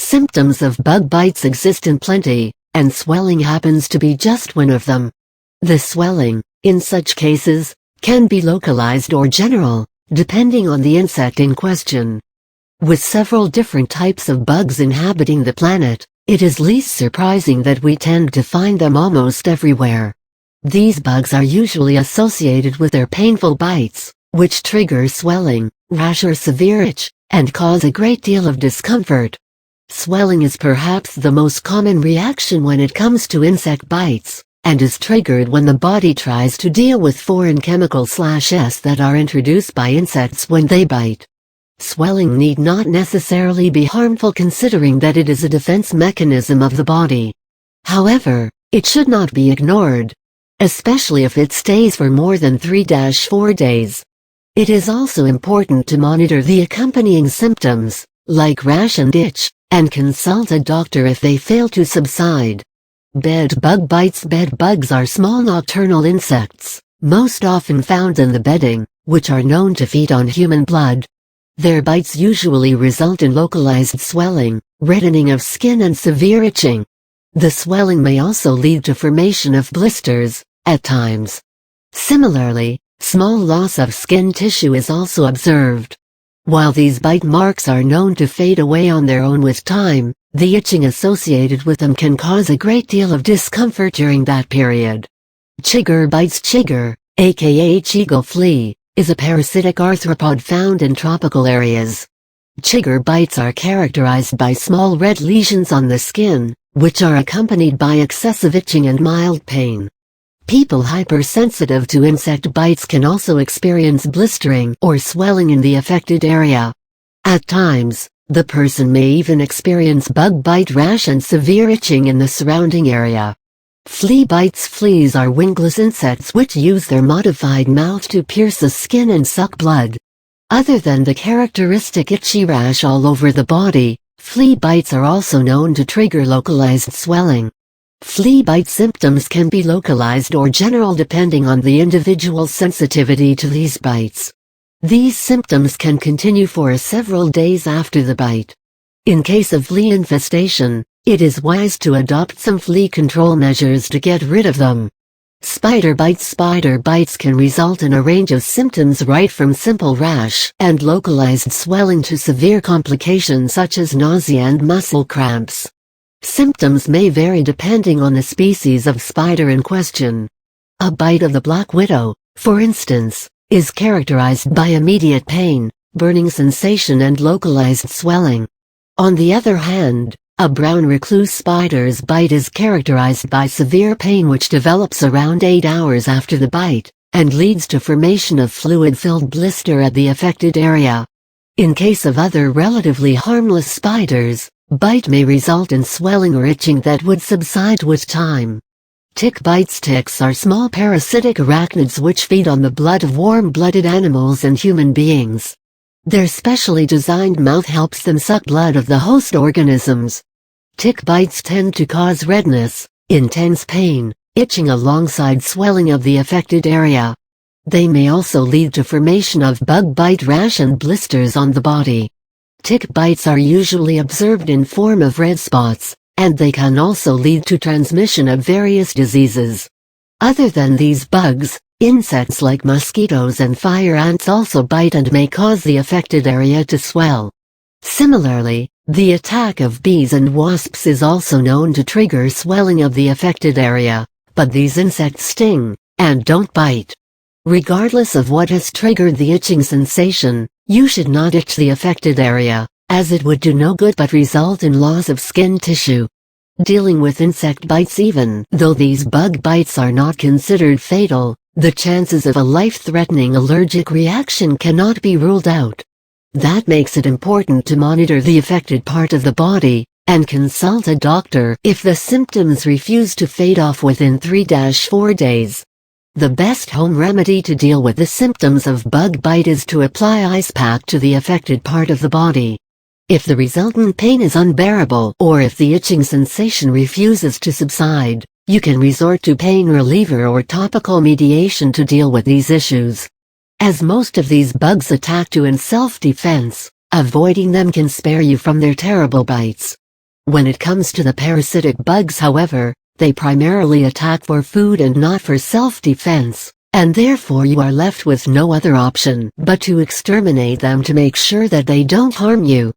Symptoms of bug bites exist in plenty, and swelling happens to be just one of them. The swelling, in such cases, can be localized or general, depending on the insect in question. With several different types of bugs inhabiting the planet, it is least surprising that we tend to find them almost everywhere. These bugs are usually associated with their painful bites, which trigger swelling, rash or severe itch, and cause a great deal of discomfort. Swelling is perhaps the most common reaction when it comes to insect bites, and is triggered when the body tries to deal with foreign chemicals that are introduced by insects when they bite. Swelling need not necessarily be harmful considering that it is a defense mechanism of the body. However, it should not be ignored, especially if it stays for more than 3-4 days. It is also important to monitor the accompanying symptoms, like rash and itch, and consult a doctor if they fail to subside. Bed bug bites. Bed bugs are small nocturnal insects, most often found in the bedding, which are known to feed on human blood. Their bites usually result in localized swelling, reddening of skin and severe itching. The swelling may also lead to formation of blisters, at times. Similarly, small loss of skin tissue is also observed. While these bite marks are known to fade away on their own with time, the itching associated with them can cause a great deal of discomfort during that period. Chigger bites. Chigger, aka Chigle flea, is a parasitic arthropod found in tropical areas. Chigger bites are characterized by small red lesions on the skin, which are accompanied by excessive itching and mild pain. People hypersensitive to insect bites can also experience blistering or swelling in the affected area. At times, the person may even experience bug bite rash and severe itching in the surrounding area. Flea bites. Fleas are wingless insects which use their modified mouth to pierce the skin and suck blood. Other than the characteristic itchy rash all over the body, flea bites are also known to trigger localized swelling. Flea bite symptoms can be localized or general depending on the individual's sensitivity to these bites. These symptoms can continue for several days after the bite. In case of flea infestation, it is wise to adopt some flea control measures to get rid of them. Spider bites. Spider bites can result in a range of symptoms right from simple rash and localized swelling to severe complications such as nausea and muscle cramps. Symptoms may vary depending on the species of spider in question. A bite of the black widow, for instance, is characterized by immediate pain, burning sensation and localized swelling. On the other hand, a brown recluse spider's bite is characterized by severe pain which develops around 8 hours after the bite, and leads to formation of fluid-filled blister at the affected area. In case of other relatively harmless spiders, bite may result in swelling or itching that would subside with time. Tick bites. Ticks are small parasitic arachnids which feed on the blood of warm-blooded animals and human beings. Their specially designed mouth helps them suck blood of the host organisms. Tick bites tend to cause redness, intense pain, itching alongside swelling of the affected area. They may also lead to formation of bug bite rash and blisters on the body. Tick bites are usually observed in form of red spots, and they can also lead to transmission of various diseases. Other than these bugs, insects like mosquitoes and fire ants also bite and may cause the affected area to swell. Similarly, the attack of bees and wasps is also known to trigger swelling of the affected area, but these insects sting, and don't bite. Regardless of what has triggered the itching sensation, you should not itch the affected area, as it would do no good but result in loss of skin tissue. Dealing with insect bites. Even though these bug bites are not considered fatal, the chances of a life-threatening allergic reaction cannot be ruled out. That makes it important to monitor the affected part of the body, and consult a doctor if the symptoms refuse to fade off within 3-4 days. The best home remedy to deal with the symptoms of bug bite is to apply ice pack to the affected part of the body. If the resultant pain is unbearable or if the itching sensation refuses to subside, you can resort to pain reliever or topical medication to deal with these issues. As most of these bugs attack you in self-defense, avoiding them can spare you from their terrible bites. When it comes to the parasitic bugs, however, they primarily attack for food and not for self-defense, and therefore you are left with no other option but to exterminate them to make sure that they don't harm you.